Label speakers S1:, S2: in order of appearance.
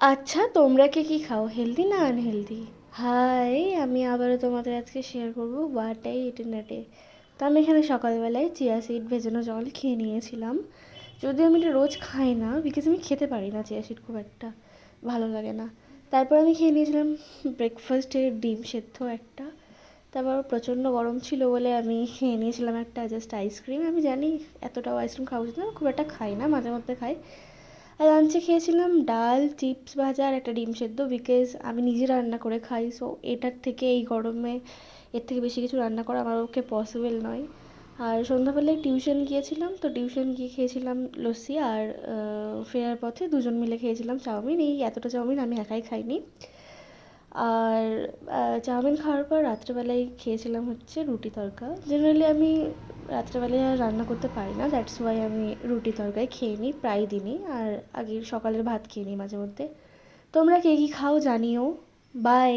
S1: আচ্ছা, তোমরা কে কি খাও, হেলদি না আনহেলদি? হাই, আমি আবারও তোমাদের আজকে শেয়ার করবো what I it in a day. তো আমি এখানে সকালবেলায় চিয়া সিড ভেজানো জল খেয়ে নিয়েছিলাম। যদিও আমি এটা রোজ খাই না, বিকজ আমি খেতে পারি না চিয়া সিড, খুব একটা ভালো লাগে না। তারপর আমি খেয়ে নিয়েছিলাম ব্রেকফাস্টে ডিম সেদ্ধ একটা। তারপর প্রচণ্ড গরম ছিল বলে আমি খেয়ে নিয়েছিলাম একটা জাস্ট আইসক্রিম। আমি জানি এতটাও আইসক্রিম খাওয়া উচিত না, খুব একটা খাই না, মাঝে মধ্যে খাই। আর লাঞ্চে খেয়েছিলাম ডাল, চিপস ভাজা আর একটা ডিম সেদ্ধ, বিকজ আমি নিজে রান্না করে খাই। সো এটার থেকে এই গরমে এর থেকে বেশি কিছু রান্না করা আমার পক্ষে পসিবল নয়। আর সন্ধ্যাবেলায় টিউশন গিয়েছিলাম, তো টিউশন গিয়ে খেয়েছিলাম লস্যি। আর ফেরার পথে দুজন মিলে খেয়েছিলাম চাউমিন। এই এতটা চাউমিন আমি একাই খাইনি। আর চাউমিন খাওয়ার পর রাত্রেবেলায় খেয়েছিলাম হচ্ছে রুটি তড়কা। জেনারেলি আমি রাত্রেবেলায় আর রান্না করতে পারি না, দ্যাটস ওয়াই আমি রুটি তড়কাই খেয়ে নিই প্রায় দিনই। আর আগে সকালের ভাত খেয়ে নিই মাঝে মধ্যে। তোমরা কে কী খাও জানিও। বাই।